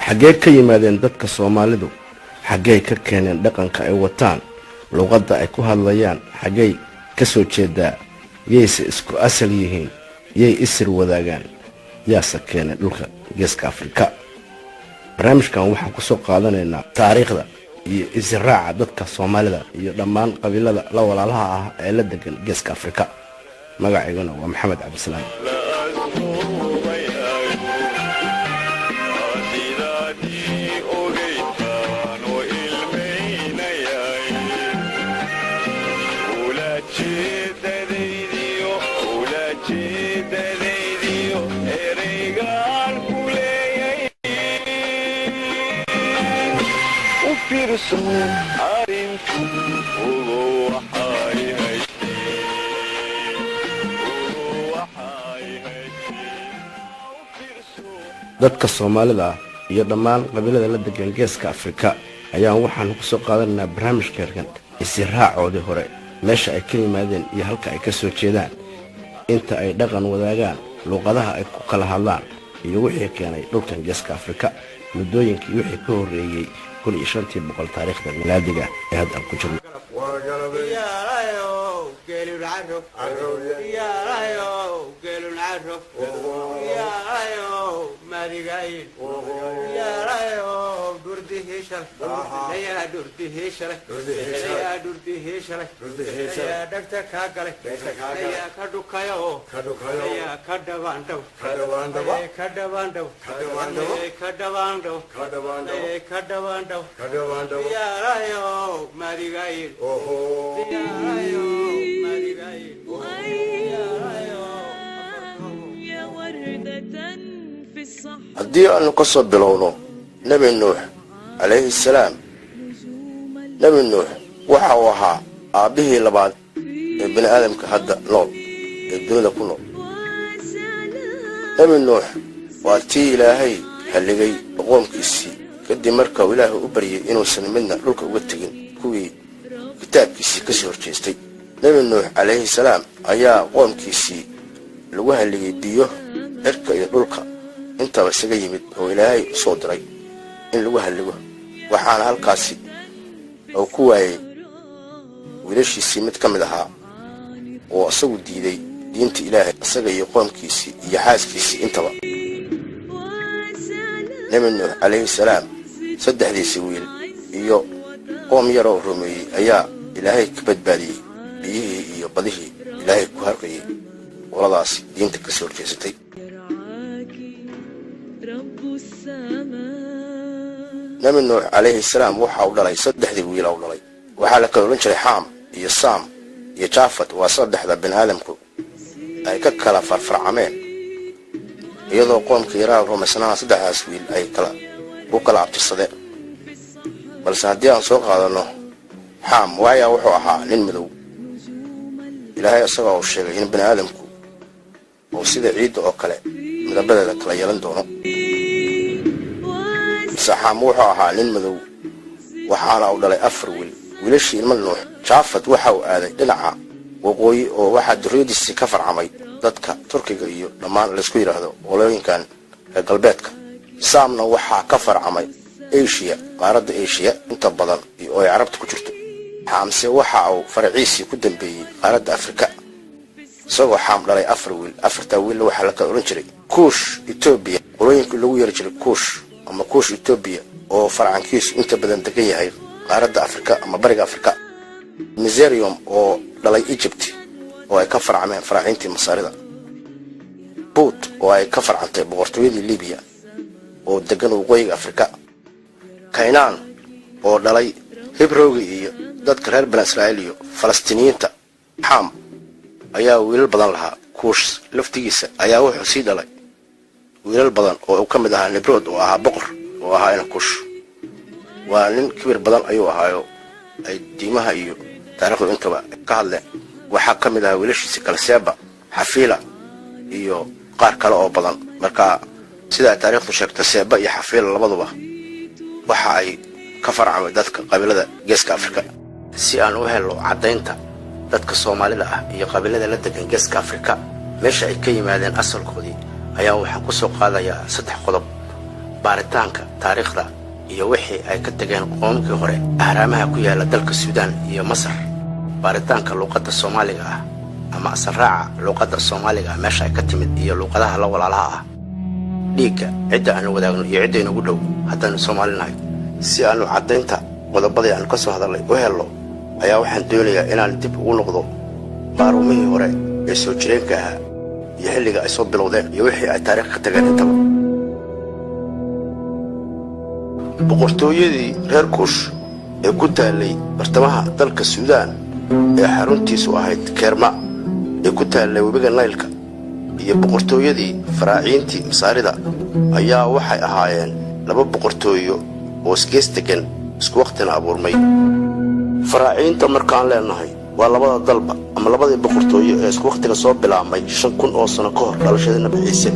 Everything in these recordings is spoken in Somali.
xagee ka yimaadeen dadka Soomaalidu xagee ka keeneen dhaqanka ay wataan luqadda ay ku hadlayaan xagee ka soo jeedaa yeyse isku asal yihiin yey isir wadaagaan yaasa keenay dhulka geeska Afrika barnaamijkan waxaan ku soo qaadanaynaa taariikhda iyo israaca dadka Soomaalida iyo dhammaan qabiilada la walaalaha ah ee la degan geeska Afrika magaceyguna waa Maxamed Cabdisalaam dadka Soomaalida iyo dhammaan qabiilada la degan geeska Afrika ayaan waxaan ku soo qaadanaynaa barnaamijkan israacoodii hore meesha ay ka yimaadeen iyo halka ay ka soo jeedaan inta ay dhaqan wadaagaan luqadaha ay ku kala hadlaan iyo wixii keenay dhulkan geeska Afrika muddooyinkii wixii ka horeeyay 1500 taariikhda miilaadiga ee hadda ku jirno haddii aanu ka soo bilowno nabi nuux alayhi salaam nabi nuux waxa uu ahaa aabihii labaad ee bini aadamka hadda nool ee dunida ku nool nabi nuux waa tii ilaahay haligay qoomkiisii kadib marka uu ilaahay u baryay inuusan midna dhulka uga tegin kuwii kitaabkiisii ka soo horjeestay nabi nuux alayhi salaam ayaa qoomkiisii lagu haligay biyo cirka iyo dhulka intaba isaga yimid oo ilaahay soo diray in lagu haligo waxaana halkaasi oo ku waayay wiilashiisii mid ka mid ahaa oo asagu diiday diinta ilaahay isaga iyo qoomkiisii iyo xaaskiisii intaba nabi nuux alayhi salaam saddexdiisii wiil iyo qoom yar oo rumeeyay ayaa ilaahay ka badbaadiyay biyihii iyo badihii ilaahay ku harqiyay waladaas diinta ka soo horjeestay nabi nuux alayhi salaam waxa uu dhalay saddexdii wiil oo dhalay waxa la kala oran jiray Xaam iyo Saam iyo Jaafat waa saddexda bini aadamku ay ka kala farfarcameen iyadoo qoomkii Iraa rumaysnaa saddexdaas wiil ay u kala abtirsadeen balse haddii aan soo qaadano Xaam wuxuu ahaa nin madow ilaahay asagoo sheegay in bini aadamku oo sida ciidda oo kale midabadeeda kala yeelan doono Xaam wuxuu ahaa nin madow waxaana uu dhalay 4 wiil wiilashii ilma nuux Jaafat waxa uu aaday dhinaca waqooyi oo waxa duriyadiisii ka farcamay dadka Turkiga iyo dhammaan la isku yiraahdo qolooyinkan galbeedka Saamna waxa ka farcamay Asia qaaradda Asia inta badan oo ay Carabta ku jirto Xaamse waxa uu farciisi ku dambeeyay qaaradda Afrika isagoo Xaam dhalay 4 wiil afarta wiil waxa la kala oran jiray Kush Ethiopia qolooyinka lagu yeeri jiray Kush ama Kush Ethiopia oo farcankiisu inta badan degan yahay qaaradda Afrika ama bariga Afrika Miserium oo dhalay Egypt oo ay ka farcameen faraacintii Masaarida Put oo ay ka farcantay boqortooyadii Libya oo degan waqooyiga Afrika Kaynaan oo dhalay Hibrowgi iyo dadka reer Bani Israa'iil iyo Falastiiniyiinta Xaam ayaa wiilal badan lahaa Kush laftigiisa ayaa wuxuu sii dhalay wiilal badan oo ka mid ahaa Nimrod oo ahaa boqor oo ahaa in Kush waa nin kibir badan ayuu ahaayo ay diimaha iyo taariikhdu intaba ka hadleen waxa ka mid ahaa wiilashiisa kala Seba Xafiila iyo qaar kale oo badan marka sida taariikhdu sheegtay Seba iyo Xafiila labaduba waxa ay ka farcamay dadka qabiilada geeska Afrika si aan u helo cadaynta dadka Soomaalida ah iyo qabiilada la degan geeska Afrika meesha ay ka yimaadeen asalkoodii ayaa waxaan ku soo qaadayaa 3 qodob baaritaanka taariikhda iyo wixii ay ka tageen qoomkii hore ahraamaha ku yaala dalka Suudaan iyo Masar. baaritaanka luqadda Soomaaliga ah ama asraaca luqadda Soomaaliga meesha ay ka timid iyo luqadaha la walaalaha ah. dhiigga cidda aan wadaagno iyo cidda inagu dhow haddaan Soomaalinahay si aanu cadaynta qodobada aan ka soo hadalay u helo ayaa waxaan doonayaa inaan dib ugu noqdo baarumihii hore ee soo jireenka ah iyo xilliga ay soo bilowdeen iyo wixii ay taariikh ka tageen intaba. boqortooyadii reer Kuush ee ku taalay bartamaha dalka Suudaan ee xaruntiisu ahayd Kerma ee ku taalay webiga Naylka iyo boqortooyadii faraaciintii Masaarida ayaa waxay ahaayeen laba boqortooyo oo isgeestagan isku waqtina abuurmay. faraaciinta markaan leenahay waa labada dalba ama labadii boqortooyo ee isku waqtiga soo bilaabmay 5,000 oo sano ka hor dhalashada Nabi Ciise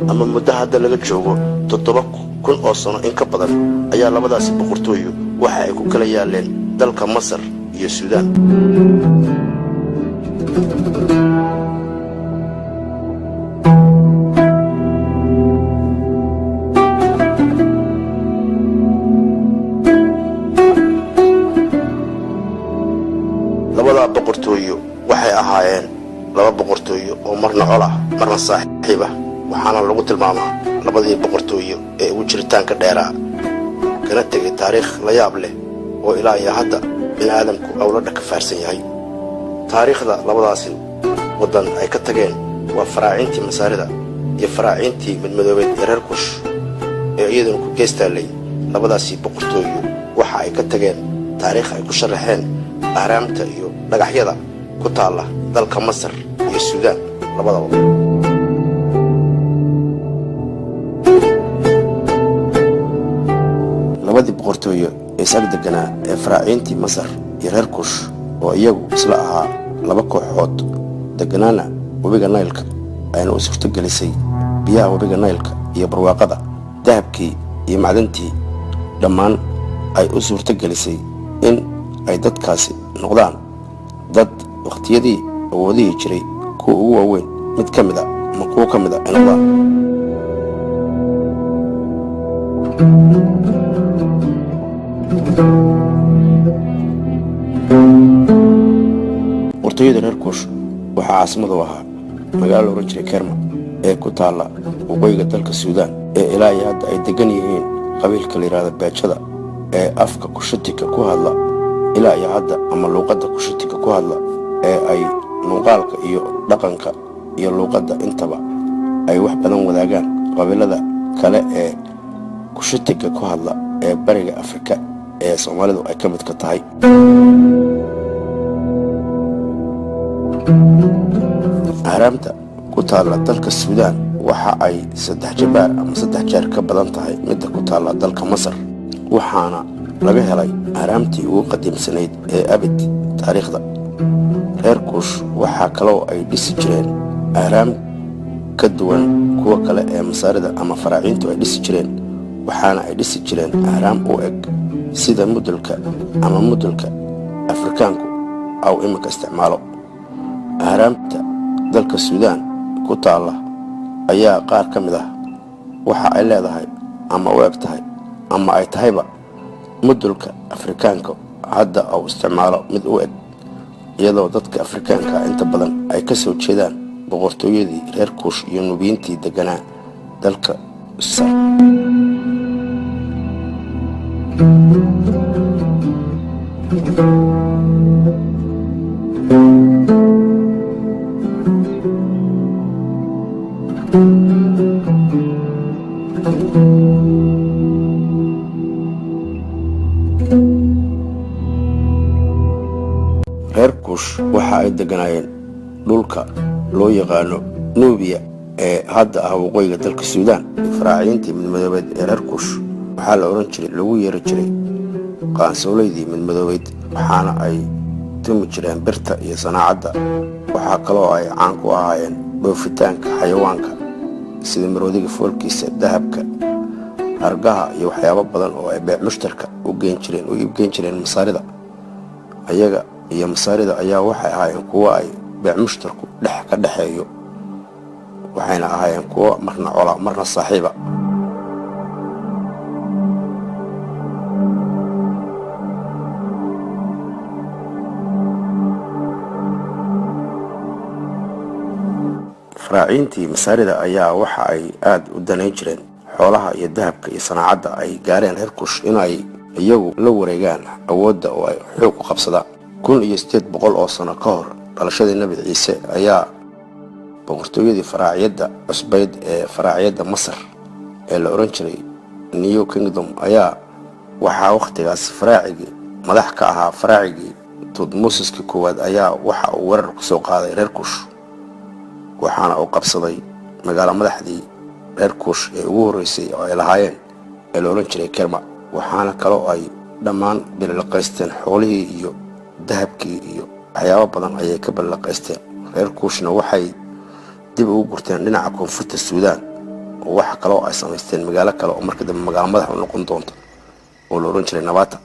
ama muddo hadda laga joogo 7,000 oo sano in ka badan ayaa labadaasi boqortooyo waxa ay ku kala yaaleen dalka Masar iyo Suudaan. labada boqortooyo waxay ahaayeen laba boqortooyo oo marna col ah marna saaxiib ah, waxaana lagu tilmaamaa labadii boqortooyo ee ugu jiritaanka dheeraa kana tegay taariikh la yaab leh oo ilaa iyo hadda bini'aadamku awladha ka faarsan yahay. taariikhda labadaasi waddan ay ka tageen waa faraaciintii Masaarida iyo faraaciintii midmadoobeed ee reer Kuush ee iyaduna ku geestaalay. labadaasi boqortooyo waxa ay ka tageen taariikh ay ku sharaxeen ahraamta iyo dhagaxyada ku taala dalka Masar iyo Suudaan labadaba. labadii boqortooyo ee sagdeganaa ee faraaciintii Masar iyo reer Kuush oo iyagu isla ahaa laba kooxood deganaana webiga Naylka ayna u suurtagelisay biyaha webiga Naylka iyo barwaaqada dahabkii iyo macdantii dhammaan ay u suurtagelisay in ay dadkaasi noqdaan dad waqtiyadii awoodihii jiray kuwa ugu waaweyn mid ka mid ah ama kuwa ka mid ah ay noqdaan. boqortooyada reer Kuush waxaa caasimad u ahaa magaalo la oran jiray Kerma ee ku taala waqooyiga dalka Suudaan ee ilaa iyo hadda ay degan yihiin qabiilka la yiraahdo Beejada ee afka Kushitika ku hadla ilaa iyo hadda ama luqadda Kushitika ku hadla ee ay muuqaalka iyo dhaqanka iyo luqadda intaba ay wax badan wadaagaan qabiilada kale ee Kushitika ku hadla ee bariga Afrika ee Soomaalidu ay ka mid ka tahay. ahraamta ku taala dalka Suudaan waxa ay 3 jabaar ama 3 jeer ka badan tahay midda ku taala dalka Masar, waxaana laga helay ahraamtii ugu qadiimsanayd ee abid taariikhda. reer Kuush waxaa kaloo ay dhisi jireen ahraam ka duwan kuwa kale ee Masaarida ama faraaciintu ay dhisi jireen, waxaana ay dhisi jireen ahraam u eg sida mudulka ama mudulka Afrikaanku aw imika isticmaalo. ahraamta dalka Suudaan ku taala ayaa qaar ka mid ah waxa ay leedahay ama u eg tahay ama ay tahayba mudulka Afrikaanka hadda oo isticmaalo mid u eg, iyadoo dadka Afrikaanka inta badan ay ka soo jeedaan boqortooyadii reer Kuush iyo Nubiyiintii deganaa dalka Masar. reer Kuush waxa ay deganaayeen dhulka loo yaqaano Nubiya ee hadda ah waqooyiga dalka Suudaan. faraaciintii midmadoobeed ee reer Kuush waxaa la oran jiray lagu yeeri jiray qaansoolaydii midmadoobeed, waxaana ay tumi jireen birta iyo sanaacadda. waxaa kaloo ay caan ku ahaayeen dhoofitaanka xayawaanka sida maroodiga foolkiisa, dahabka, argaha iyo waxyaabo badan oo ay beec mushtarka u iibgeyn jireen Masaarida. ayaga iyo Masaarida ayaa waxay ahaayeen kuwa ay beec mushtarku ka dhaxeeyo, waxayna ahaayeen kuwa marna cola marna saaxiiba. faraaciintii masaarida ayaa waxa ay aad u danayn jireen xoolaha iyo dahabka iyo sanaacadda ay gaareen reer kuush inay iyagu la wareegaan awoodda oo ay xoog ku qabsadaan 1800 oo sano ka hor dhalashadii nebi ciise ayaa boqortooyadii faraaciyadda cusbayd ee faraaciyadda masar ee la oran jiray new kingdom ayaa waxaa waqtigaas faraacigii madax ka ahaa faraacigii Tutmosis-kii koowaad ayaa waxa uu weerar ku soo qaaday reer kuush waxaana uu qabsaday magaalo madaxdii reer kuush ee ugu horeysay oo ay lahaayeen ee la oran jiray Kerma waxaana kaloo ay dhammaan bilaqaysteen xoolihii iyo dahabkii iyo waxyaabo badan ayay ka bilaqaysteen reer kuushna waxay dib ugu gurteen dhinaca koonfurta Suudaan oo waxa kaloo ay samaysteen magaalo kale oo markii dambe magaalo madax u noqon doonta oo la oran jiray Nabata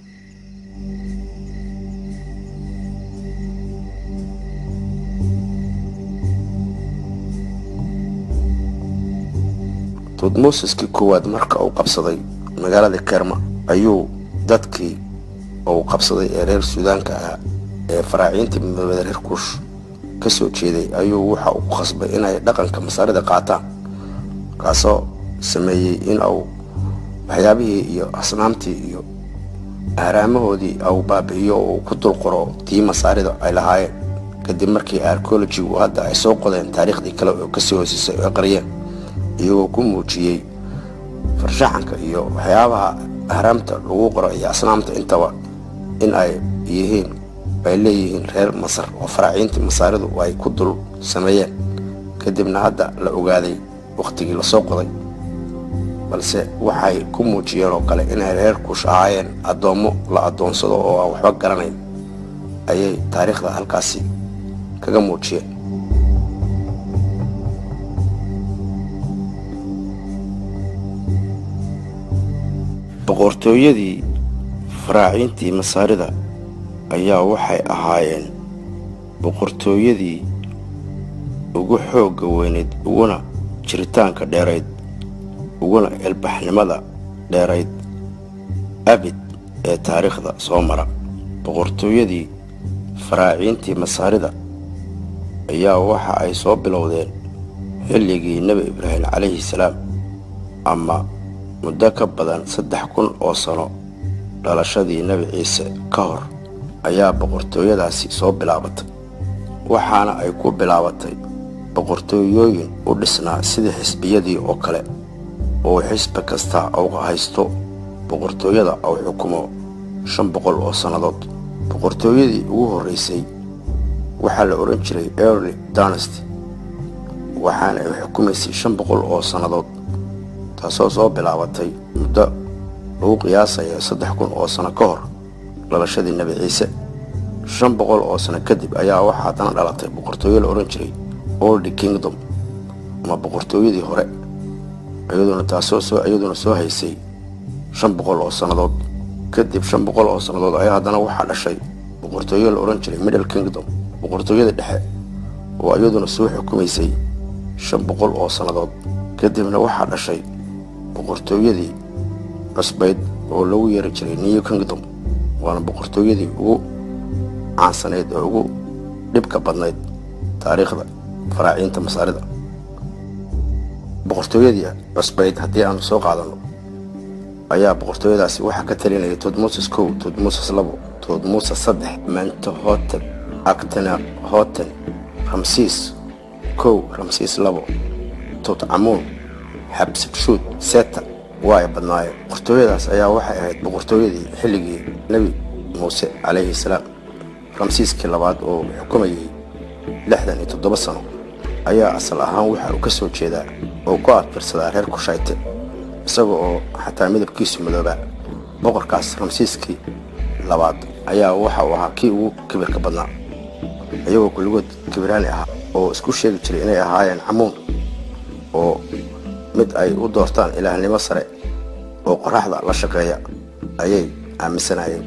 Tutmosis-kii koowaad marka uu qabsaday magaalada Kerma ayuu dadkii uu qabsaday ee reer Suudaanka ah ee faraaciintii midowday reer kuush ka soo jeeday ayuu waxa uu ku khasbay inay dhaqanka masaarida qaataan kaasoo sameeyay in uu waxyaabihii iyo asnaamtii iyo ahraamahoodii uu baabi'iyo oo ku dul qoro tii masaarida ay lahaayeen kadib markii archaeology-gu hadda ay soo qodeen taariikhdii kale oo ka soo hoosisay oo qariyeen iyagoo ku muujiyey farshaxanka iyo waxyaabaha ahraamta lagu qoro iyo asnaamta intaba in ay leeyihiin reer Masar oo faraaciintii masaaridu ay ku dul sameeyeen kadibna hadda la ogaaday waqtigii la soo qoday balse waxay ku muujiyeen oo kale inay reer kuush ahaayeen adoomo la adoonsado oo aan waxba garanayn ayay taariikhda halkaasi kaga muujiyeen boqortooyadii faraaciintii masaarida ayaa waxay ahaayeen boqortooyadii ugu xoogga weyneed uguna jiritaanka dheerayd uguna ilbaxnimada dheerayd abid ee taariikhda soo mara boqortooyadii faraaciintii masaarida ayaa waxa ay soo bilowdeen xilligii nebi ibraahim calayhi salaam ama muddo ka badan 3000 oo sano dhalashadii nebi ciise ka hor ayaa boqortooyadaasi soo bilaabatay waxaana ay ku bilaabatay boqortooyooyin u dhisnaa sidii xisbiyadii oo kale oo xisbi kasta uu haysto boqortooyada uu xukumo 500 oo sannadood boqortooyadii ugu horeysay waxaa la oran jiray early dynasty waxaana ay xukumaysay 500 oo sannadood taasoo soo bilaabatay muddo lagu qiyaasayo 3000 oo sano ka hor dhalashadii nebi ciise 500 oo sano kadib ayaa waxaa haddana dhalatay boqortooyo la oran jiray old kingdom ama boqortooyadii hore iyaduna soo haysay 500 oo sannadood kadib 500 oo sannadood ayaa haddana waxaa dhashay boqortooyo la oran jiray middle kingdom boqortooyada dhexe oo iyaduna soo xukumaysay 500 oo sannadood kadibna waxaa dhashay boqortooyadii cusbayd oo lagu yeeri jiray new kingdom waana boqortooyadii ugu caansaneyd oo ugu dhibka badnayd taariikhda faraaciinta masaarida boqortooyadii cusbayd haddii aanu soo qaadano ayaa boqortooyadaasi waxaa ka talinayay Tutmosis 1 Tutmosis 2 Tutmosis 3 Mentuhotep Akhenaten Ramses 1 Ramses 2 Tutankhamun Hatshepsut Seta waa badnaayeen boqortooyadaas ayaa waxay ahayd boqortooyadii xilligii nebi muuse calayhi salaam ramsiiskii labaad oo xukumayay 67 sano ayaa asal ahaan waxa uu ka soo jeedaa oo ku adkaysadaa reer Kushayte isagoo oo xataa midabkiisu madooba boqorkaas ramsiiskii labaad ayaa waxa uu ahaa kii ugu kibirka badnaa iyagoo kulligood kibiraani ah oo isku sheegi jiray inay ahaayeen Amuun oo mid ay u doortaan ilaahnimo sare oo qoraxda la shaqeeya ayay aaminsanayeen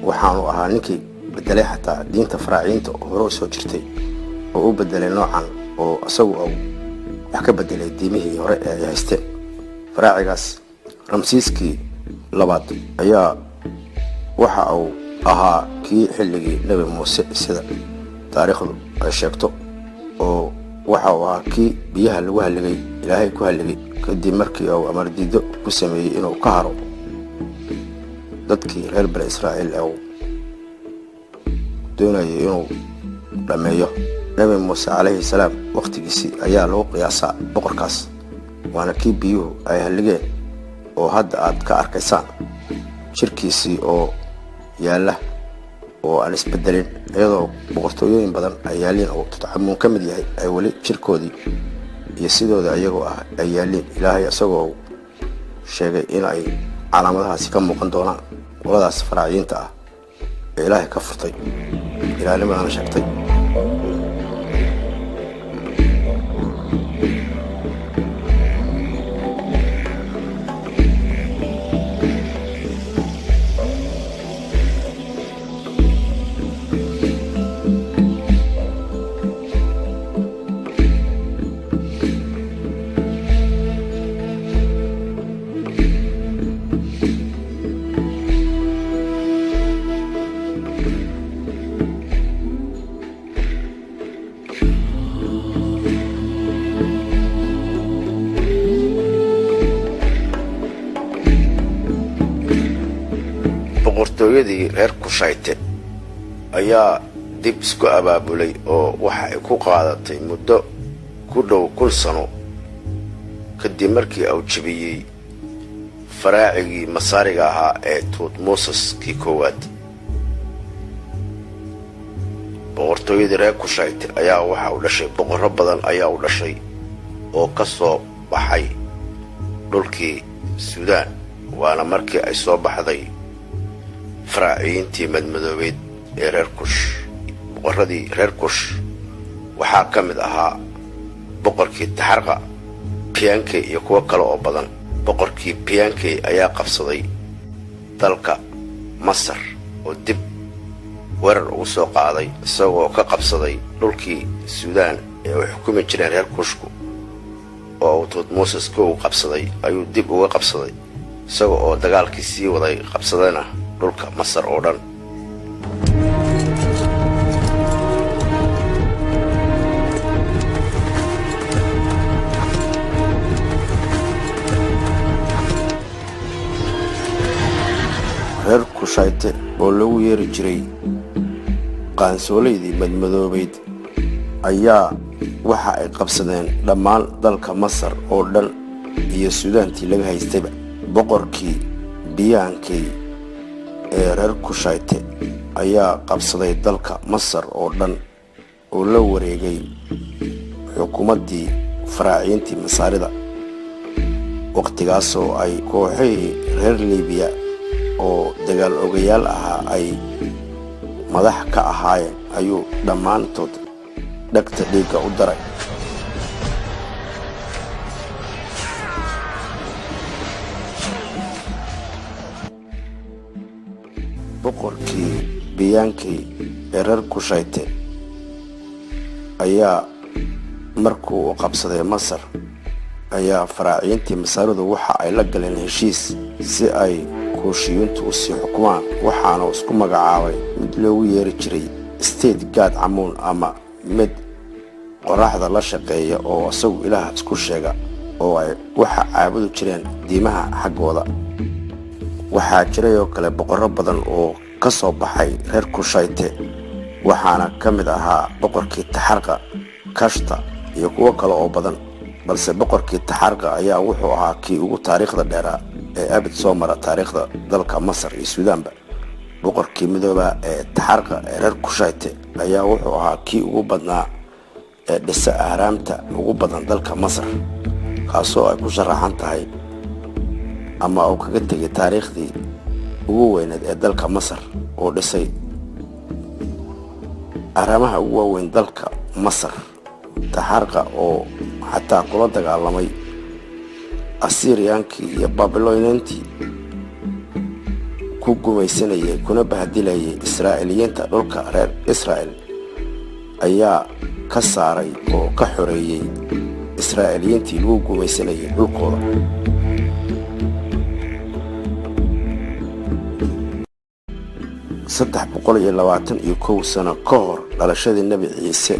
waxaanu ahaa ninkii bedelay xataa diinta faraaciinta hore soo jirtay oo u bedelay noocan oo asagu wax ka bedelay diimihii hore ee ay haysteen faraacigaas ramsiiskii labaad ayaa waxa uu ahaa kii xilligii nebi muuse sida taariikhdu ay sheegto oo waxa uu ahaa kii biyaha lagu halligay ilaahay ku halligay kadib markii uu amar diido ku sameeyey inuu ka haro dadkii reer bani israa'iil ee uu doonayay inuu dhameeyo. nabi muuse calayhi salaam waqtigiisii ayaa lagu qiyaasaa boqorkaas, waana kii biyuhu ay halligeen oo hadda aad ka arkaysaan jirkiisii oo yaalla oo aan isbedelin, iyadoo boqortooyooyin badan ay yaalliin oo Tutankhamun ka mid yahay ay weli jirkoodii iyo sidooda iyagoo ah ay yaalliin. ilaahay isagoo sheegay in ay calaamadahaasi ka muuqan doonaan qoladaas faraaciinta ah ee ilaahay ka furtay ilaalnimadana sheegtay. boqortooyadii reer Kushayte ayaa dib isku abaabulay oo waxa ay ku qaadatay muddo ku dhow 1,000 sano kadib markii uu jabiyey faraacigii masaariga ahaa ee Tutmosis kii koowaad. boqortooyadii reer Kushayte ayaa waxa uu dhashay boqorro badan ayaa u dhashay oo ka soo baxay dhulkii Suudaan, waana markii ay soo baxday faraaciintii madmadoobeed ee reer Kush. boqorradii reer Kush waxaa ka mid ahaa boqorkii Taxarqa, Piyankey iyo kuwo kale oo badan. boqorkii Piyankey ayaa qabsaday dalka Masar oo dib weerar ugu soo qaaday, isagoo ka qabsaday dhulkii Suudaan ee ay xukumi jireen reer Kushku oo Tutmosis ku qabsaday ayuu dib uga qabsaday, isagoo oo dagaalkii sii waday qabsadayna dhulka Masar oo dhan. reer Kushayte oo lagu yeeri jiray qaansoolaydii madmadoobeyd ayaa waxa ay qabsadeen dhammaan dalka Masar oo dhan iyo Suudaantii laga haystayba. boqorkii Piyankey ee reer Kushayte ayaa qabsaday dalka Masar oo dhan oo la wareegay xukuumaddii faraaciintii Masaarida. waqtigaasoo ay kooxihii reer Liibiya oo dagaal ogayaal ahaa ay madax ka ahaayeen ayuu dhammaantood dhagta dhiigga u daray. boqorkii Piyankey ee reer Kushayte ayaa markuu qabsaday Masar ayaa faraaciintii Masaaridu waxa ay la galeen heshiis si ay Kushiyintu u sii xukumaan, waxaana isku magacaabay mid loogu yeeri jiray State God Amun ama mid qoraxda la shaqeeya oo isagu ilaah isku sheega oo ay waxa caabudu jireen diimaha xaggooda. waxaa jiray oo kale boqorro badan oo ka soo baxay reer Kushayte, waxaana ka mid ahaa boqorkii Taxarqa, Kashta iyo kuwo kale oo badan, balse boqorkii Taxarqa ayaa wuxuu ahaa kii ugu taariikhda dheeraa ee abid soo mara taariikhda dalka Masar iyo Suudaanba. boqorkii midooba ee Taxarqa ee reer Kushayte ayaa wuxuu ahaa kii ugu badnaa ee dhisa ahraamta ugu badan dalka Masar, kaasoo ay ku sharaxan tahay ama uu kaga tegay taariikhdii ugu weyneed ee dalka Masar oo dhisay ahraamaha ugu waaweyn dalka Masar. Taxarqa oo xataa kula dagaalamay Assyriankii iyo Babiloniyaantii ku gumaysanayay kuna bahdilayay Israa'iiliyiinta dhulka reer Israa'iil ayaa ka saaray oo ka xoreeyay Israa'iiliyiintii lagu gumaysanayay dhulkooda. 321 sano ka hor dhalashadii Nabi Ciise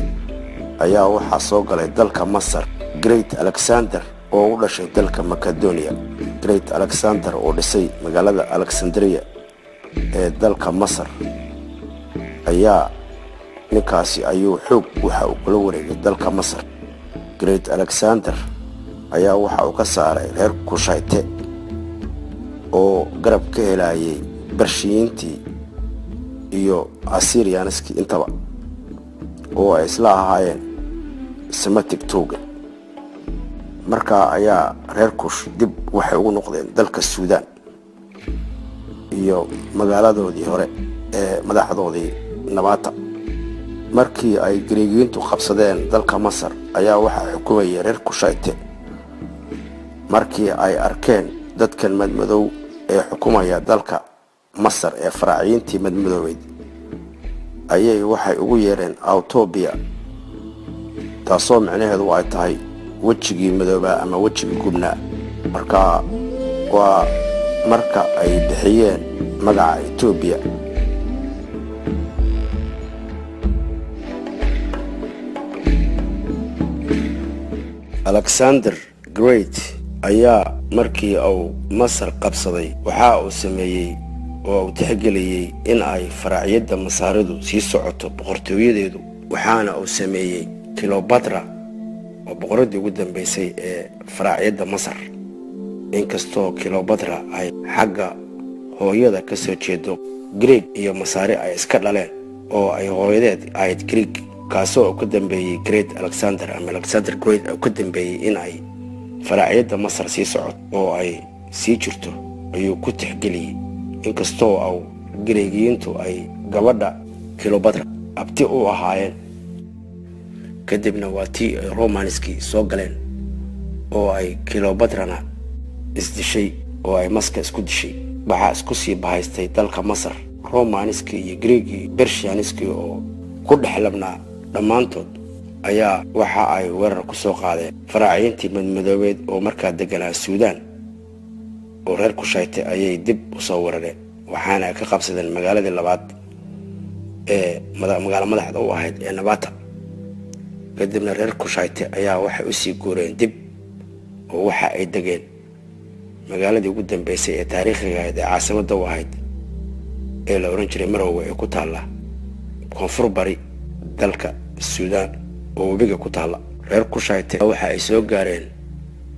ayaa waxaa soo galay dalka Masar Great Alexander oo u dhashay dalka Macedonia. Great Alexander oo dhisay magaalada Alexandria ee dalka Masar ayaa ninkaasi ayuu xoog waxa uu kula wareegay dalka Masar. Great Alexander ayaa waxa uu ka saaray reer Kushayte oo garab ka helayay Bershiyiintii iyo Assyrianskii intaba oo ay isla ahaayeen Semitic Toga. markaa ayaa reer Kush dib waxay ugu noqdeen dalka Suudaan iyo magaaladoodii hore ee madaxdoodii Nabata. markii ay Greegiyiintu qabsadeen dalka Masar ayaa waxa xukumayay reer Kushayte. markii ay arkeen dadkan madmadow ee xukumaya dalka Masar ee faraaciintii madmadowed ayay waxay ugu yeereen Autobia, taasoo macnaheedu ay tahay wajigii madooba ama wajigii gubnaa. marka waa marka ay bixiyeen magaca Ethiopia. Alexander Great ayaa markii uu Masar qabsaday waxa uu sameeyay oo uu tixgeliyay in ay faraaciyada Masaaridu sii socoto boqortooyadeedu. waxaana uu sameeyay Cleopatra oo boqoradii ugu dambeysay ee faraaciyada Masar. inkastoo Cleopatra ay xagga hooyada ka soo jeedo Greek iyo Masaari ay iska dhaleen oo ay hooyadeed ahayd Greek, kaasoo ka dambeeyay Great Alexander ama Alexander Great oo ka dambeeyay in ay faraaciyada Masar sii socoto oo ay sii jirto ayuu ku tixgeliyay. inkastoo uu Greegiyiintu ay gabadha Cleopatra abti u ahaayeen. kadibna waa tii ay Romanskii soo galeen oo ay Cleopatrana isdishay oo ay maska isku dishay. waxaa isku sii bahaystay dalka Masar Romanskii iyo Greegii Bershiyanskii oo ku dhexlabnaa dhammaantood ayaa waxa ay weerar ku soo qaadeen faraaciintii madmadoobeed oo markaa deganaa Suudaan oo reer Kushayte ayay dib u soo weerareen. waxaana ka qabsadeen magaaladii labaad ee magaalo madaxda u ahayd ee Nabata. kadibna reer Kushayte ayaa waxay u sii guureen dib oo waxa ay degeen magaaladii ugu dambeysay ee taariikhiga ahayd ee caasimadda u ahayd ee la oran jiray Marwa ee ku taala koonfur bari dalka Suudaan oo webiga ku taala. reer Kushayte waxa ay soo gaareen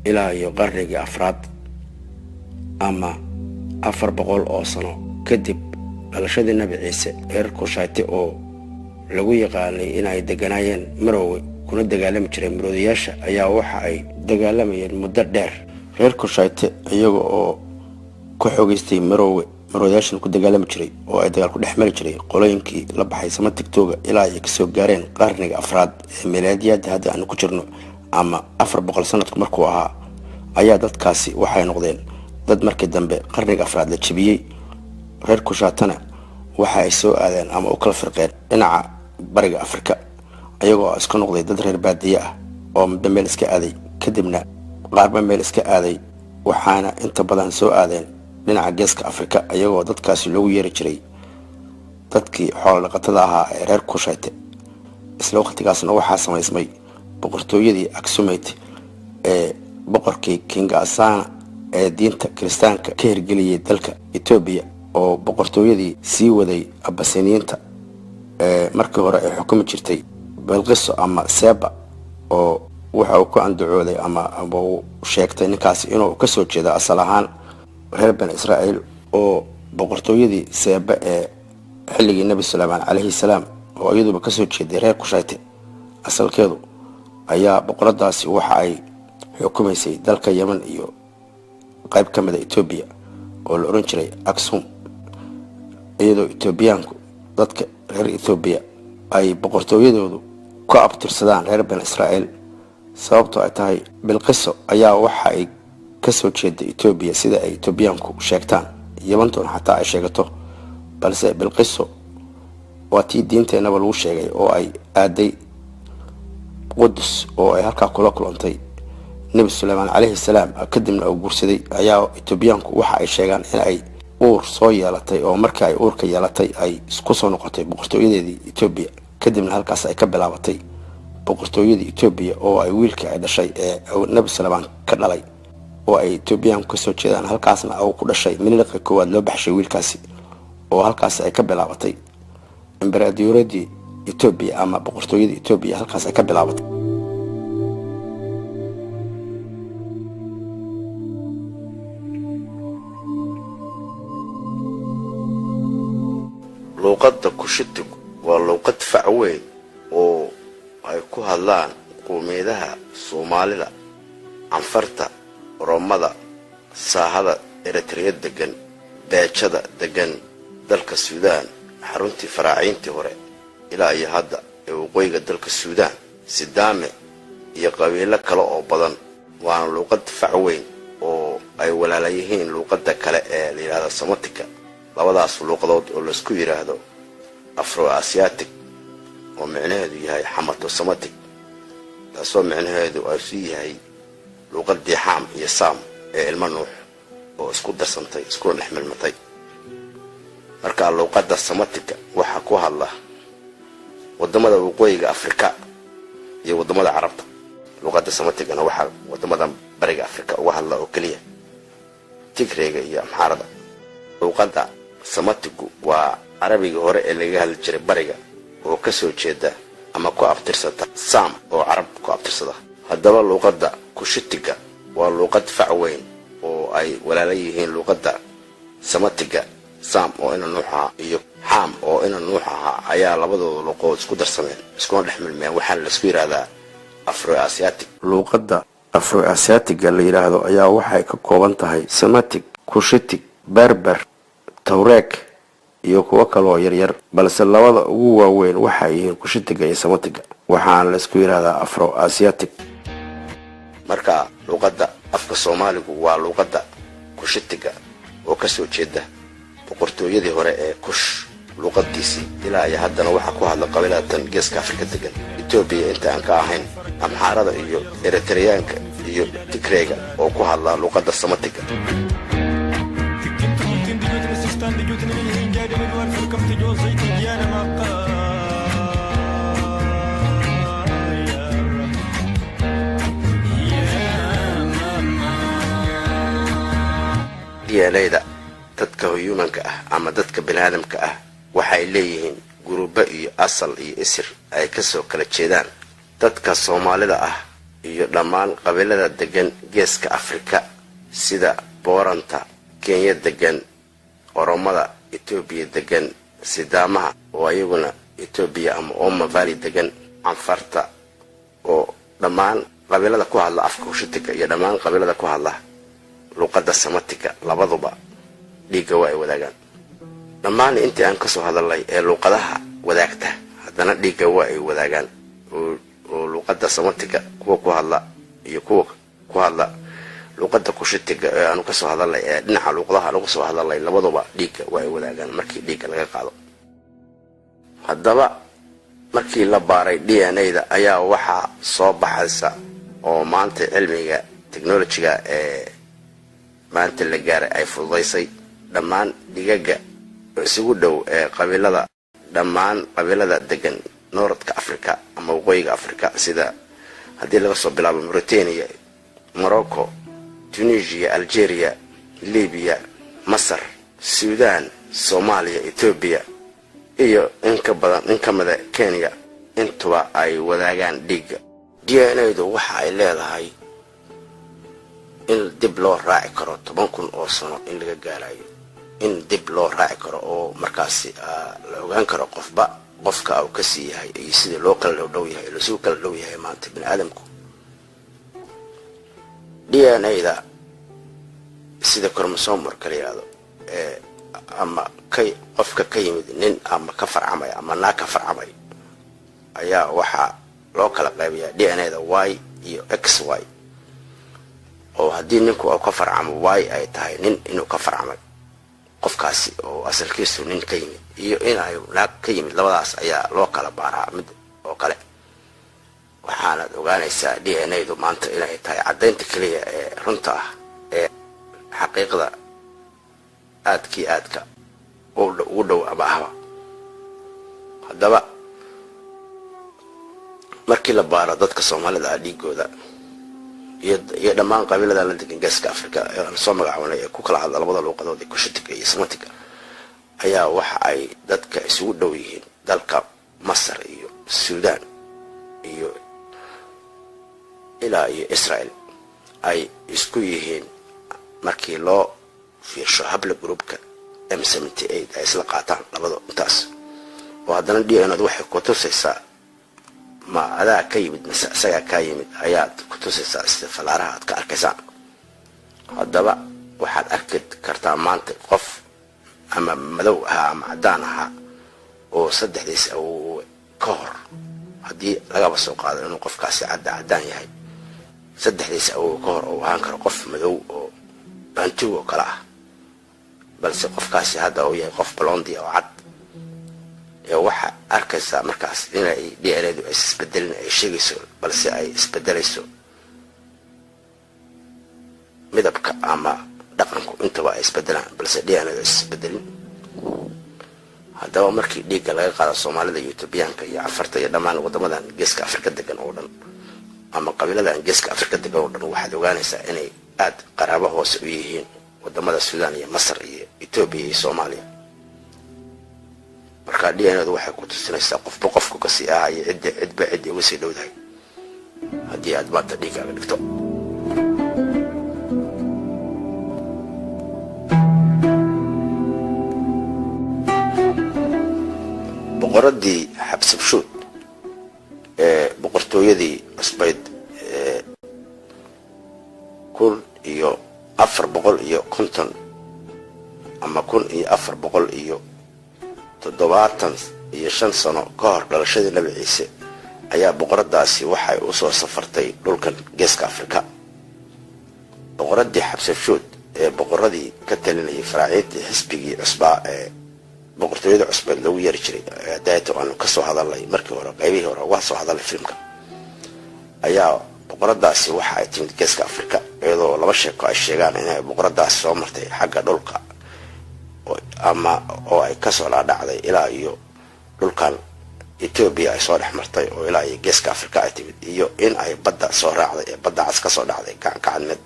ilaa iyo qarnigii afraad ama 400 oo sano kadib dhalashadii Nabi Ciise. reer Kushayte oo lagu yaqaanay in ay deganaayeen Marwa kuna dagaalami jireen maroodiyaasha ayaa waxa ay dagaalamayeen muddo dheer. reer Kushayte iyaga oo ku xogeystay Marwa maroodiyaashan ku dagaalami jiray oo ay dagaal ku dhexmari jiray qolooyinkii la baxay Semitic Toga ilaa ay ka soo gaareen qarniga afraad ee miilaadiyada hadda aan ku jirno ama 400 sanadku markuu ahaa ayaa dadkaasi waxay noqdeen dad markii dambe qarniga afraad la jabiyay. reer Kushaytana waxa ay soo aadeen ama u kala firqeen dhinaca bariga Afrika ayagoo iska noqday dad reer baadiye ah oo meel iska aaday. kadibna qaarba meel iska aaday waxaana inta badan soo aadeen dhinaca geeska Afrika ayagoo dadkaasi loogu yeeri jiray dadkii xoolo dhaqatada ahaa ee reer Kushayte. isla waqtigaasna waxaa samaysmay boqortooyadii Aksumite ee boqorkii King Asana ee diinta Kiristaanka ka hirgeliyay dalka Ethiopia oo boqortooyadii sii waday Abbasiniyiinta ee markii hore ay xukumi jirtay Bilqis ama Seba oo waxa uu ku andacooday ama uu sheegtay ninkaasi inuu ka soo jeedo asal ahaan reer Bani Israa'iil oo boqortooyadii Seba ee xilligii Nabi Suleymaan calayhi salaam oo iyaduba ka soo jeeday reer Kushayte asalkeedu ayaa boqoradaasi waxa ay xukumaysay dalka Yemen iyo qayb ka mid ah Ethiopia oo la oran jiray Aksum. iyadoo Ethiopiaanku dadka reer Ethiopia ay boqortooyadoodu ku abtirsadaan reer Bani Israa'iil sababtoo ay tahay Bilqis ayaa waxa ay ka soo jeeday Ethiopia sida ay Ethiopiaanku sheegtaan. Yementoon xataa ay sheegato balse Bilqis waa tii diinteenaba lagu sheegay oo ay aaday Qudus oo ay halka kula kulantay Nabi Suleymaan calayhi salaam. kadibna uu guursaday ayaa Ethiopiaanku waxa ay sheegaan in ay uur soo yeelatay oo markii ay uurka yeelatay ay isku soo noqotay boqortooyadeedii Ethiopia. kadibna halkaas ay ka bilaabatay boqortooyada Itoobiya oo ay wiilka ay dhashay ee Nabi Salmaan ka dhalay oo ay Itoobiyaan ka soo jeedaan halkaasna uu ku dhashay Miniliqa koowaad loo baxshay wiilkaasi oo halkaas ay ka bilaabatay imbaradooradii Itoobiya ama boqortooyada Itoobiya halkaas ay ka bilaabatay. luqadda Kushitigu waa luqad fac weyn oo ay ku hadlaan qowmiyadaha Soomaalida, Anfarta, Oromada, Saahada, Eritrea degan, Beejada degan dalka Suudaan, xaruntii faraaciintii hore ilaa iyo hadda ee waqooyiga dalka Suudaan, Sidaame iyo qabiilo kale oo badan. waana luqad fac weyn oo ay walaalayihiin luqadda kale ee la yiraahdo Semitic. labadaas luqadood oo la isku yiraahdo Afro-Asiatic oo macnaheedu yahay Xamato-Semitic, taasoo macnaheedu ay yahay luqadii Xam iyo Sam ee ilmo Nuux oo isku darsantay isku dhexmilmatay. marka luqadda Semitic waxa ku hadla wadamada waqooyiga Afrika iyo wadamada Carabta. luqadda Semitic-na waxa wadamada bariga Afrika uga hadla oo kaliya Tigreega iyo Amxaarada. luqadda Semitic waa Carabiga hore ee laga hadli jiray bariga oo ka soo jeeda ama ku abtirsata Sam oo Carab ku abtirsada. haddaba luqadda Kushitiga waa luqad fac weyn oo ay walaalayihiin luqadda Semitic. Sam oo ina Nuux iyo Xam oo ina Nuux ayaa labadooda luqadood isku darsameen isku dhexmilmeen waxaa la isku yiraahdaa Afro-Asiatic. luqadda Afro-Asiatic la yiraahdo ayaa waxay ka kooban tahay Semitic, Kushitic, Berber, Tuareg iyo kuwa kale oo yaryar, balse labada ugu waaweyn waxay yihiin Kushitiga iyo Semitic, waxaana la isku yiraahdaa Afro-Asiatic. marka luqadda afka Soomaaligu waa luqadda Kushitiga oo ka soo jeeda boqortooyadii hore ee Kush. luqadiisii ilaa iyo haddana waxa ku hadla qabiilada geeska Afrika degan Itoobiya inta aan ka ahayn Amxaarada iyo Eritreaanka iyo Tigreega oo ku hadla luqadda Semitic. DNA-da dadka humanka ah ama dadka bini'aadamka ah waxay leeyihiin guruubo iyo asal iyo isir ay ka soo kala jeedaan dadka Soomaalida ah iyo dhammaan qabiilada degan geeska Afrika sida Booranta, Kenya degan, Oromada, Itoobiya degan, Sidaamaha oo ayaguna Itoobiya ama Omo Valley degan, Anfarta oo dhammaan qabiilada ku hadla afka Kushitiga iyo dhammaan qabiilada ku hadla luqadda Semitic labaduba dhiiga waa ay wadaagaan. dhammaan intii aan ka soo hadalay ee luqadaha wadaagta haddana dhiiga waa ay wadaagaan oo luqadda Semitic kuwa ku hadla iyo kuwa ku hadla luqadda Kushitiga ee aan ka soo hadalay ee dhinaca luqadaha lagu soo hadalay labaduba dhiiga waa ay wadaagaan markii dhiiga laga qaado. haddaba markii la baaray DNA-da ayaa waxa soo baxaysa oo maanta cilmiga technology-ga ee maanta la gaaray ay fududeysay dhammaan dhigaga isugu dhow ee qabiilada dhammaan qabiilada degan Northka Afrika ama waqooyiga Afrika sida haddii laga soo bilaabo Mauritania, Morocco, Tunisia, Algeria, Libya, Masar, Suudaan, Soomaaliya, Itoobiya iyo in ka mid ah Kenya intuba ay wadaagaan dhiiga. DNA-du waxa ay leedahay in dib loo raaci karo 10,000 oo sano in laga gaarayo, in dib loo raaci karo oo markaasi la ogaan karo qofka uu ka sii yahay iyo sida loo kala dhow yahay la soo kala dhow yahay maanta bini'aadamku. DNA-da sida chromosome kala yiraahdo ama qofka ka yimid nin ama ka farcamay ama naag ka farcamay ayaa waxa loo kala qaybiyaa DNA-da Y iyo XY. oo haddii ninku uu ka farcamo Y ay tahay nin inuu ka farcamay qofkaasi oo asalkiisu nin ka yimid iyo inay naag ka yimid, labadaas ayaa loo kala baaraa mid oo kale. waxaana ogaanaysaa DNA-du maanta inay tahay caddaynta kaliya ee runta ah ee xaqiiqda aadka ugu dhow ama ahba. haddaba markii la baaro dadka Soomaalida ah dhiigooda iyo dhammaan qabiilada la degan Geeska Afrika ee aan soo magacaabnay ee ku kala hadla labada luuqadood ee Kushitika iyo Soomaaliga ayaa waxa ay dadka isugu dhow yihiin dalka Masar iyo Suudaan iyo ilaa iyo Israel ay isku yihiin markii loo fiirsho habla groupka M78 ay isla qaataan labada intaas oo haddana DNA-du waxay ku tusaysaa ma adaa ka yimid mise asaga ka yimid ayaad ku tusaysaa istifalaaraha aad ka arkaysaan haddaba waxaad arki kartaa maanta qof ama madow ah ama cadaan ah oo saddexdiis oo ka hor haddii laga soo qaado inuu qofkaasi cadaan yahay saddexdiis oo ka hor oo ahaan karo qof madow oo bantu oo kala ah balse qofkaasi hadda uu yahay qof blonde oo cad ee waxa arkaysa markaas inay DNA-du ay isbedeleen ay sheegayso balse ay isbedelayso midabka ama dhaqanku intaba ay isbedelaan balse DNA-du ay isbedelin haddaba markii dhiigga laga qaado Soomaalida iyo Itoobiyaanka iyo Afarta iyo dhammaan wadamadan Geeska Afrika degan oo dhan ama qabiilada Geeska Afrika degan oo dhan waxaad ogaanaysaa inay aad qaraabo hoose u yihiin wadamada Suudaan iyo Masar iyo Itoobiya iyo Soomaaliya marka DNA-du waxay ku tusinaysaa qofba qofku ka sii ah iyo cidba uga sii dhowdahay haddii aad maanta dhiigaaga dhigto boqoradii Xabsabshuud ee boqortooyadii cusbayd ee 1450 ama 1475 sano ka hor dhalashadii Nabi Ciise ayaa boqoradaasi waxay u soo safartay dhulkan Geeska Afrika boqoradii Xabsabshuud ee boqoradii ka talinayay faraaciintii xisbigii cusbaa ee boqortooyada cusbad lagu yeeri jiray daato aan ka soo hadalay markii hore qaybihii hore waa soo hadalay filmka ayaa boqoradaasi waxa ay timid Geeska Afrika iyadoo laba sheeko ay sheegaan inay boqoradaasi soo martay xagga dhulka oo ay ka soo dhacday ilaa iyo dhulkan Ethiopia ay soo dhex martay oo ilaa iyo Geeska Afrika ay timid iyo in ay badda soo raacday ee badda cas ka soo dhacday gacanad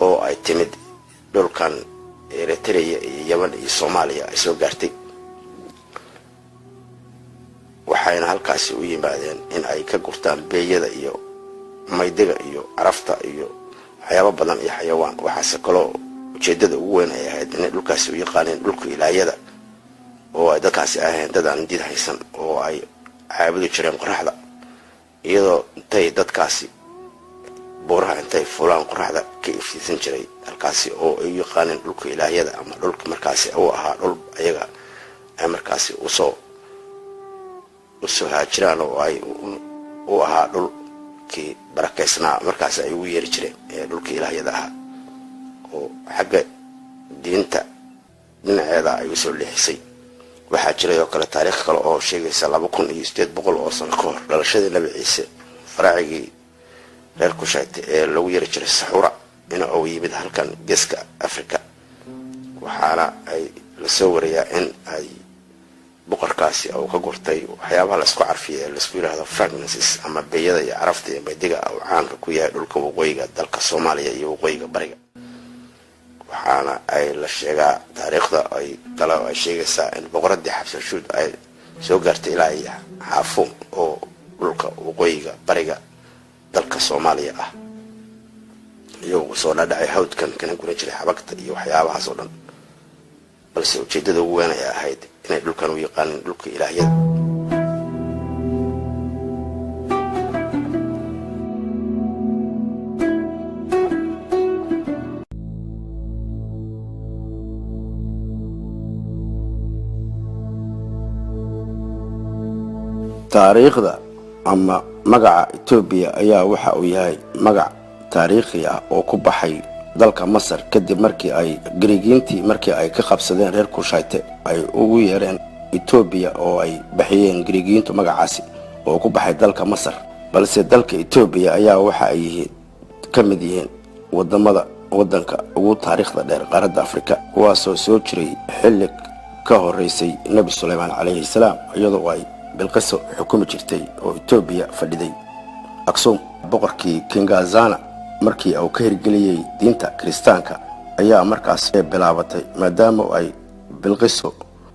oo ay timid dhulkan Eritrea iyo Yemen iyo Soomaaliya ay soo gaartay waxayna halkaasi u yimaadeen in ay ka gurtaan beeyada iyo maydiga iyo arafta iyo waxyaabo badan iyo xayawaan waxaase kaloo ujeedada ugu weyn ay ahayd in dhulkaasi u yaqaaneen dhulka ilaahiyada oo ay dadkaasi ahayn dad aan diin haysan oo ay caabudi jireen qoraxda iyadoo intay dadkaasi buuraha intay fulaan qoraxda ka iftiisan jiray halkaasi oo ay yaqaaneen dhulka ilaahiyada ama dhulka markaasi uu ahaa dhul ayaga ay markaasi u soo haajiraan oo ay u ahaa dhulkii barakaysnaa markaasi ay ugu yeeri jireen ee dhulka ilaahiyada ahaa oo xagga diinta dhinaceeda ay usoo leexisay waxaa jiray oo kale taariikh kale oo sheegaysa 2800 oo sano ka hor dhalashadii Nabi Ciise faraacigii reer Kushayte ee lagu yeeri jiray Saxura in uu yimid halkan Geeska Afrika waxaana ay la soo wariyaa in ay boqorkaasi uu ka gurtay waxyaabaha la isku carfiyay la isku yiraahdo fragrances ama beeyada iyo carafta iyo maydiga oo caanka ku yahay dhulka waqooyiga dalka Soomaaliya iyo waqooyiga bariga waxaana ay la sheegaa taariikhda ay kala sheegaysaa in boqoradii Xabsabshuud ay soo gaartay ilaa iyo Xaafuum oo dhulka waqooyiga bariga dalka Soomaaliya ah iyo soo dhacay hawdkan kana gura jiray xabagta iyo waxyaabahaas oo dhan balse ujeedada ugu weyn ay ahayd inay dhulkan u yaqaaneen dhulka ilaahiyada taariikhda ama magaca Ethiopia ayaa waxa uu yahay magac taariikhi ah oo ku baxay dalka Masar kadib markii ay Greegiintii markii ay ka qabsadeen reer Kushayte ay ugu yeereen Ethiopia oo ay baxiyeen Greegiintu magacaasi oo ku baxay dalka Masar balse dalka Ethiopia ayaa waxa ay kamid yihiin wadanka ugu taariikhda dheer qaaradda Afrika kuwaasoo soo jiray xilli ka horeysay Nabi Suleymaan calayhi salaam iyadoo ay bilqiso xukumi jirtay oo Itoobiya fadhiday. Aksum boqorkii Kingazana markii uu ka hirgeliyay diinta Kiristaanka ayaa markaas bilaabatay maadaama ay bilqiso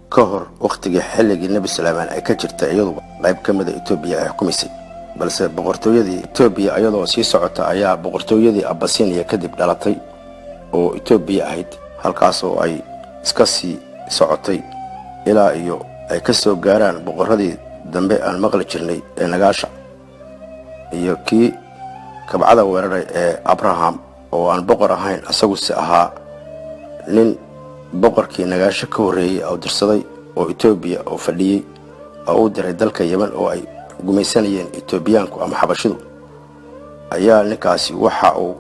ka hor waqtigii xilligii Nabi Suleymaan ay ka jirtay iyadoo qayb ka mid ah Itoobiya ay xukumisay. balse boqortooyadii Itoobiya iyadoo sii socota ayaa boqortooyadii Abyssinia kadib dhalatay oo Itoobiya ahayd, halkaas oo ay iska sii socotay ilaa iyo ay ka soo gaaraan boqoradii dambe aan maqli jirnay ee Nagaasha iyo kii kabcada weeraray ee Abraham oo aan boqor ahayn asagu si ahaa nin boqorkii Nagaasha ka horeeyay oo dirsaday oo Itoobiya oo fadhiyay oo u diray dalka Yemen oo ay gumaysanayeen Itoobiyaanku ama Xabashidu. ayaa ninkaasi waxa uu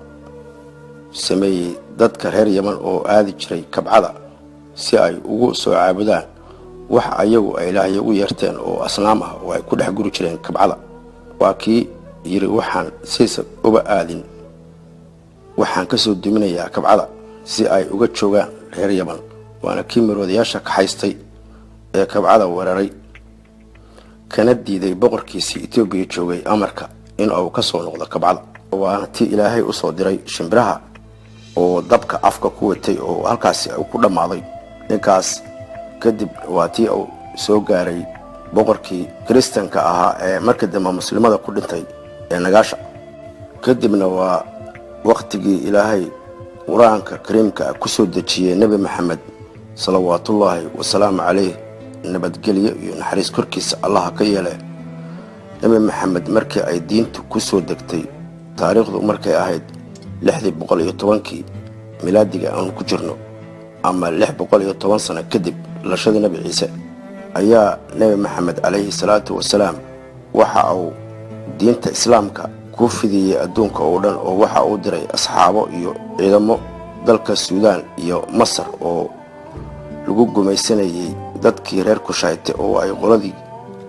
sameeyay dadka reer Yemen oo aadi jiray kabcada si ay ugu soo caabudaan wax ayagu ay Ilaahay ugu yeerteen oo asnaam ah oo ay ku dhex guri jireen kabcada. waa kii yiri waxaan siisa uba aadin, waxaan ka soo duminayaa kabcada si ay uga joogaan reer Yemen. waana kii marwadayaasha ka haystay ee kabcada weeraray kana diiday boqorkiisii Itoobiya joogay amarka in uu ka soo noqdo kabcada. waana tii Ilaahay u soo diray shimbiraha oo dabka afka ku watay oo halkaas ku dhamaaday. ninkaas kadib waa tii uu soo gaaray boqorkii Kiristaanka ahaa ee markii dambe muslimada ku dhintay ee Nagaasha. kadibna waa waqtigii Ilaahay Quraanka Kariimka ku soo dejiyay Nabi Maxamed salawaatullaahi wasalaamu calayhi, nabadgelyo iyo naxariis korkiisa Allah ka yeelay. Nabi Maxamed markii ay diintu ku soo degtay taariikhdu markay ahayd 610kii milaadiga aan ku jirno ama 610 sano kadib dhalashadii Nabi Ciise, ayaa Nabi Maxamed calayhi salaatu wasalaam waxa uu diinta Islaamka ku fidiyay adduunka oo dhan oo waxa uu diray asxaabo iyo ciidamo dalka Suudaan iyo Masar oo lagu gumaysanayay dadkii reer Kushayte oo ay qoladii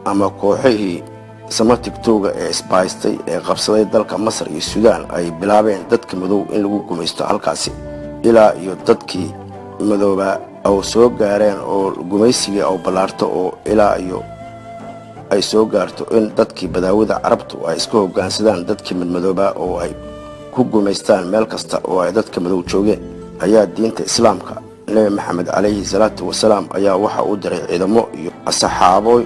ama kooxihii Samatictooga ee isbaystay ee qabsaday dalka Masar iyo Suudaan ay bilaabeen dadka madow in lagu gumaysto halkaasi ilaa iyo dadkii madooba oo soo gaareen oo gumaysiga oo balaarto oo ilaa iyo ay soo gaarto in dadkii badaawada Carabtu ay iska hoggaansadaan dadkii madooba oo ay ku gumaystaan meel kasta oo ay dadka madow joogeen. ayaa diinta Islaamka Nabi Maxamed calayhi salaatu wasalaam ayaa waxa uu diray ciidamo iyo asxaabo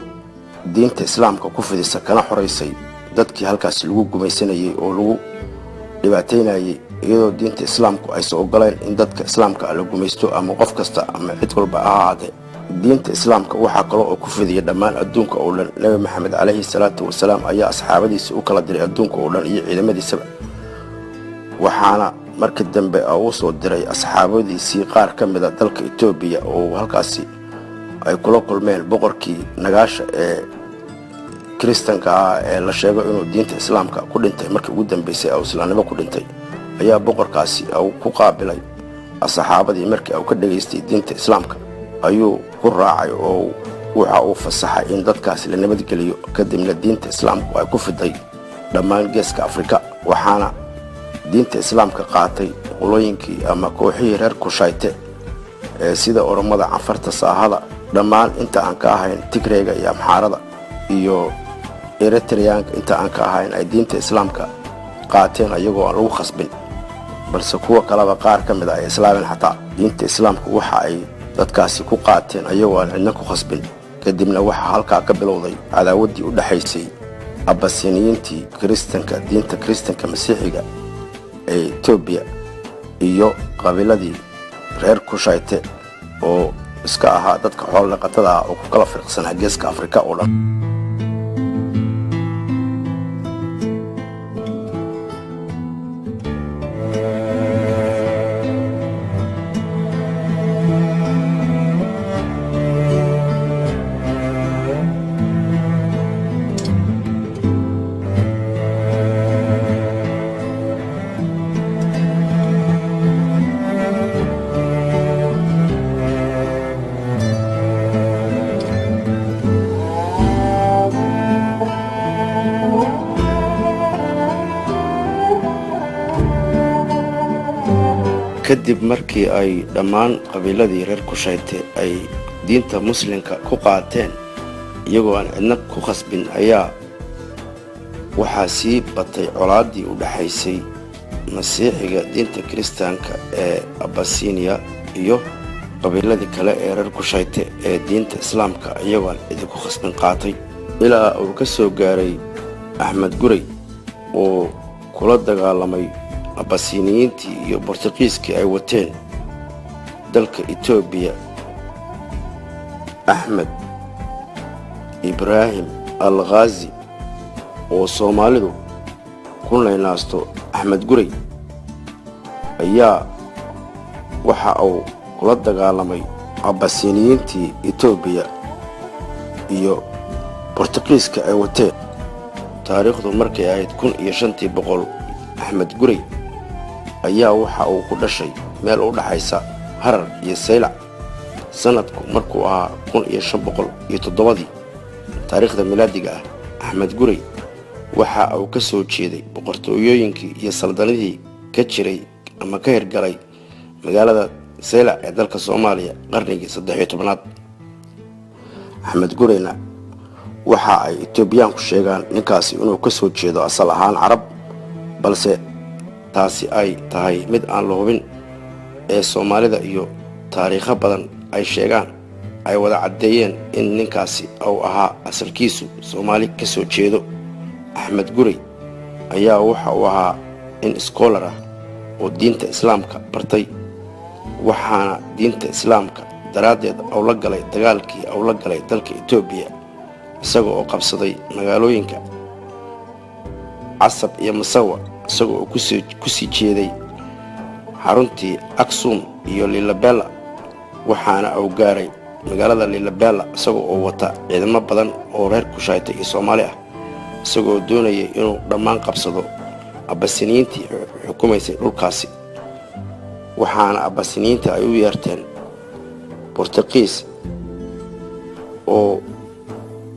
diinta Islaamka ku fidisa kana xoreysay dadkii halkaas lagu gumaysanayay oo lagu dhibaateynayay, iyadoo diinta Islaamku ay soo ogoleen in dadka Islaamka la gumaysto ama qof kasta ama cid walba ahaade. diinta Islaamka waxa kale oo ku fidiyay dhammaan adduunka oo dhan. Nabi Maxamed calayhi salaatu wasalaam ayaa asxaabadiisa u kala diray adduunka oo dhan iyo ciidamadiisa, waxaana markii dambe uu soo diray asxaabadiisii qaar ka mid ah dalka Itoobiya oo halkaasi ay kula kulmeen boqorkii Nagaasha ee Kiristaanka ah ee la sheego inuu diinta Islaamka ku dhintay markii ugu dambeysay oo islaamnimo ku dhintay. ayaa boqorkaasi uu ku qaabilay asxaabadii markii uu ka dhageystay diinta Islaamka ayuu ku raacay oo waxa uu fasaxay in dadkaas la nabadgeliyo. kadibna diinta Islaamku ay ku fiday dhammaan geeska Afrika, waxaana diinta Islaamka qaatay qolooyinkii ama kooxihii reer Kushayte ee sida Oromada, Cafarta, Saahada, dhammaan inta aan ka ahayn Tigreega iyo Amxaarada iyo Eritreanka inta aan ka ahayn ay diinta Islaamka qaateen ayagoo aan lagu khasbin, balse kuwa kaleba qaar ka mid ah ay islaameen. xataa diinta Islaamku waxa ay dadkaasi ku qaateen ayagoo aan cidna ku khasbin. kadibna waxa halkaa ka bilowday cadaawadii u dhaxaysay Abyssiniyiintii Kiristaanka diinta Kiristaanka Masiixiga ee Itoobiya iyo qabiiladii reer Kushayte oo iska ahaa dadka xoolo dhaqatada ah oo ku kala fiirsanaa geeska Afrika oo dhan. kadib markii ay dhammaan qabiiladii reer Kushayte ay diinta Muslimka ku qaateen iyagoo aan cidna ku khasbin ayaa waxaa sii batay colaaddii u dhaxaysay masiixiga diinta kiristaanka ee abasiniya iyo qabiiladii kale ee reer kushayte ee diinta islaamka iyagoo aan cidi ku khasbin qaatay ilaa uu ka soo gaaray axmed gurey oo kula dagaalamay abasiniyiintii iyo bortuqiiskii ay wateen dalka etoobiya. axmed ibraahim al khaazi oo soomaalidu ku naynaasto axmed gurey ayaa waxa uu kula dagaalamay abasiniyiintii etoobiya iyo bortuqiiska ay wateen. taariikhdu markay ahayd 1500 axmed gurey ayaa waxa uu ku dhashay meel u dhaxaysa harar iyo saylac. sanadku markuu ahaa 1507 taariikhda milaadiga ah, axmed gurey waxa uu ka soo jeeday boqortooyooyinkii iyo saldanadii ka jiray ama ka hirgalay magaalada saylac ee dalka Soomaaliya qarnigii 13aad. axmed gureyna waxa ay Etoobiyaanku sheegaan ninkaasi inuu ka soo jeedo asal ahaan Carab, balse taasi ay tahay mid aan la hubin ee Soomaalida iyo taariikho badan ay sheegaan ay wada cadeeyeen in ninkaasi uu ahaa asalkiisu Soomaali ka soo jeedo. axmed gurey ayaa waxa uu ahaa in scholar ah oo diinta islaamka bartay, waxaana diinta islaamka daraadeed uu la galay dagaalkii uu la galay dalka Etoobiya isagoo oo qabsaday magaalooyinka Casab iyo Masawa isagoo ku sii jeeday xaruntii Aksum iyo Lilabela, waxaana uu gaaray magaalada Lilabela isagoo oo wata ciidamo badan oo reer Kushayte iyo Soomaali ah isagoo doonayay inuu dhammaan qabsado abasiniyiintii xukumaysay dhulkaasi. waxaana abasiniyiinta ay u yeerteen Bortuqiis oo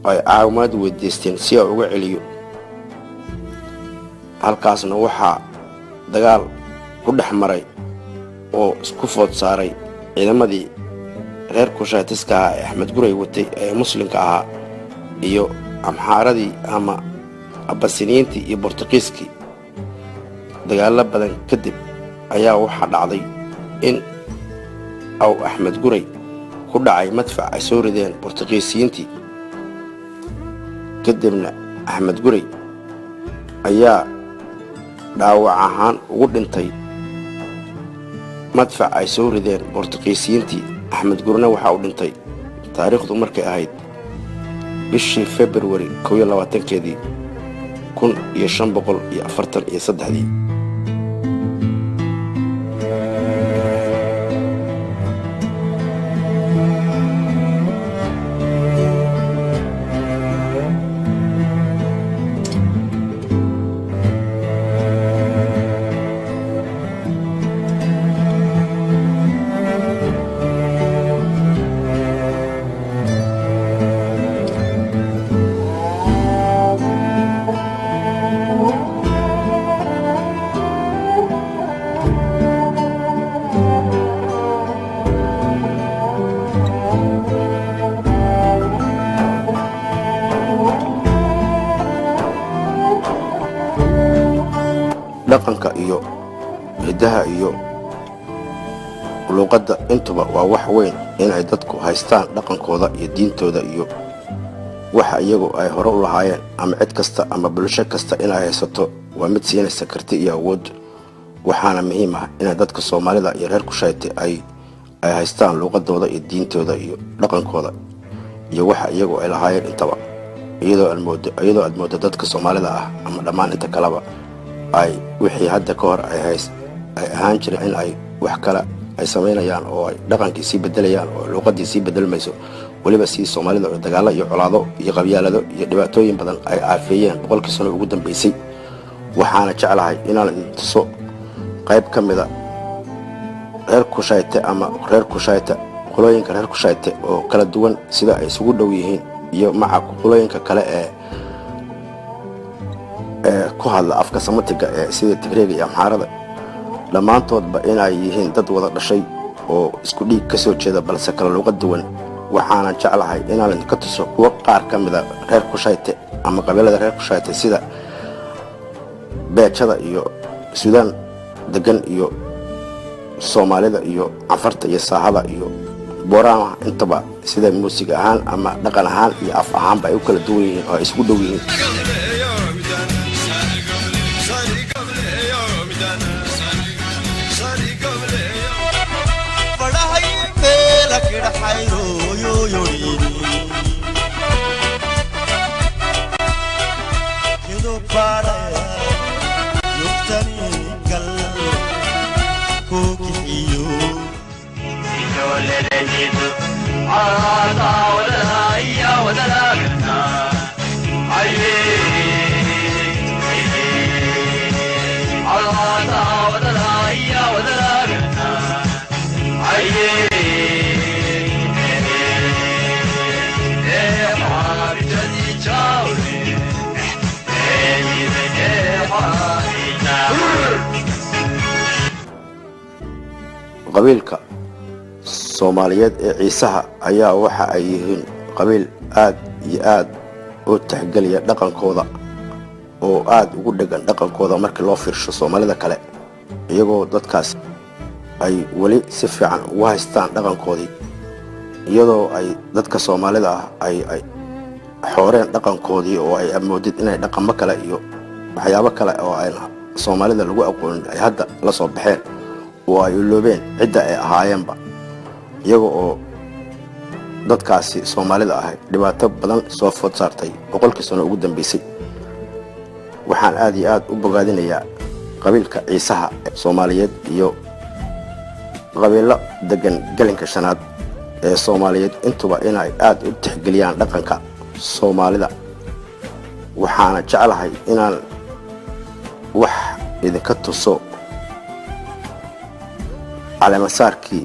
ay caawimaad weydiisteen si ay uga celiyo. halkaasna waxaa dagaal ku dhex maray oo isku food saaray ciidamadii reer Kushaytiska ah ee axmed gurey watay ee muslimka ahaa iyo amxaaradii ama abasiniyiintii iyo Bortuqiiskii. dagaalo badan kadib ayaa waxaa dhacday in uu axmed gurey ku dhacay madfac ay soo rideen Bortuqiisiyiintii. kadibna axmed gurey ayaa dhaawac ahaan ugu dhintay madfac ay soo rideen Bortuqiisiyiintii. axmed gureyna waxa uu dhintay taariikhdu markay ahayd bishii February 22 1543. dhaqanka iyo hidaha iyo luqadda intuba waa wax weyn inay dadku haystaan dhaqankooda iyo diintooda iyo waxa iyagu ay hore u lahaayeen ama cid kasta ama bulsho kasta inay haysato waa mid siinaysa karti iyo awood. waxaana muhiim ah in dadka Soomaalida iyo reer Kushayte ay haystaan luqadooda iyo diintooda iyo dhaqankooda iyo waxa iyagu ay lahaayeen intaba, iyadoo aad moodo dadka Soomaalida ah ama dhammaan inta kaleba ay wixii hadda ka hor ay ahaan jireen in ay wax kala ay sameynayaan oo ay dhaqankii sii bedelayaan oo luqadii sii bedelmayso. waliba si Soomaalida oo dagaalo iyo colaado iyo qabyaalado iyo dhibaatooyin badan ay aafeeyeen boqolkii sano ugu dambeysay. waxaana jeclahay inaan tuso qayb ka mid ah reer Kushayte ama reer Kushayte qolooyinka reer Kushayte oo kala duwan sida ay isugu dhow yihiin iyo maca qolooyinka kale ee ku hadla afka Samatiga ee sida Tigreega iyo Amxaarada. dhammaantoodba inay yihiin dad wada dhashay oo isku dhiig ka soo jeeda balse kala luqad duwan waxaana jeclahay inaan idinka tuso kuwa qaar ka mida reer Kushayte ama qabiilada reer Kushayte sida beejada iyo Suudaan degan iyo Soomaalida iyo Afarta iyo Saahada iyo Boorama intaba sida muusig ahaan ama dhaqan ahaan iyo af ahaan bay u kala duwan yihiin oo isku dhow yihiin qabiilka Soomaaliyeed ee Ciisaha ayaa waxa ay yihiin qabiil aad iyo aad u tixgeliya dhaqankooda oo aad ugu dhagan dhaqankooda markii loo fiirsho Soomaalida kale iyagoo dadkaas ay wali si fiican u haystaan dhaqankoodii iyadoo ay dadka Soomaalida ay xooreen dhaqankoodii oo ay amoodid inay dhaqamo kale iyo waxyaabo kale oo ay Soomaalida lagu aqoon ay hadda la soo baxeen oo ay loobeen cidda ay ahaayeenba iyagoo oo dadkaasi Soomaalida ah dhibaato badan soo food saartay boqolkii sano ugu dambeysay waxaan aad iyo aad u bogaadinayaa qabiilka Ciisaha Soomaaliyeed iyo qabiilo degan galinka shanaad ee Soomaaliyeed intuba inay aad u tixgeliyaan dhaqanka Soomaalida waxaana jeclahay inaan wax idinka tuso caleemasaarkii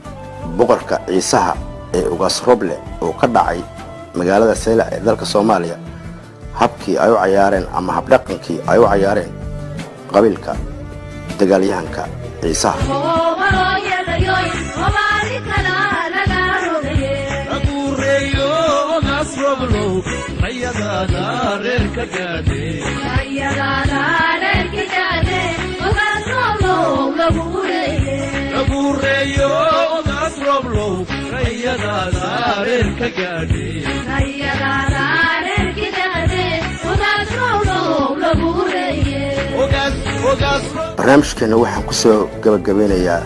boqorka Ciisaha ee Ugaas Roble oo ka dhacay magaalada Saylac ee dalka Soomaaliya habkii ay u ciyaareen ama hab dhaqankii ay u ciyaareen qabiilka dagaalyahanka Ciisaha barnaamijkeena waxaan ku soo gabagabeynayaa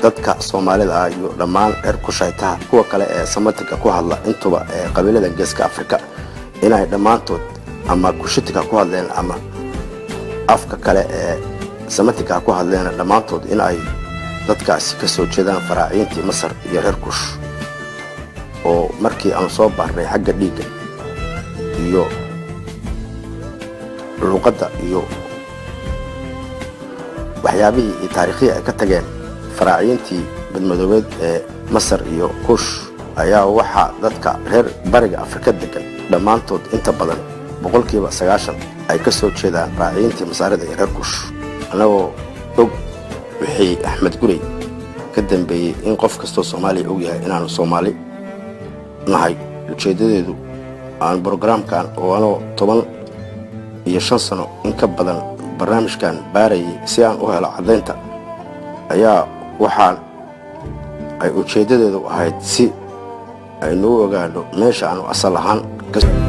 dadka Soomaalida ah iyo dhammaan reer Kushaytaha kuwa kale ee Samatika ku hadla intuba ee qabiilada Geeska Afrika inay dhammaantood ama Kushaytika ku hadleen ama afka kale ee Samatika ku hadleen dhammaantood in ay dadkaasi ka soo jeedaan faraaciintii Masar iyo reer Kush oo markii aan soo baarnay xagga dhiigga iyo luqadda iyo waxyaabihii taariikhi ay ka tageen faraaciintii badmadoobeed ee Masar iyo Kush ayaa waxa dadka reer bariga Afrika degan dhammaantood inta badan boqolkiiba 90 ay ka soo jeedaan faraaciintii Masarida iyo reer Kush anagoo og wixii Axmed Gurey ka dambeeyay in qof kasto Soomaali og yahay inaanu Soomaali nahay ujeedadeedu aan programkan oo 15 sano in ka badan barnaamijkan baaray si aan u helo cadeynta ayaa waxaan ay ujeedadeedu ahayd si ay noo ogaado meesha aan asal ahaan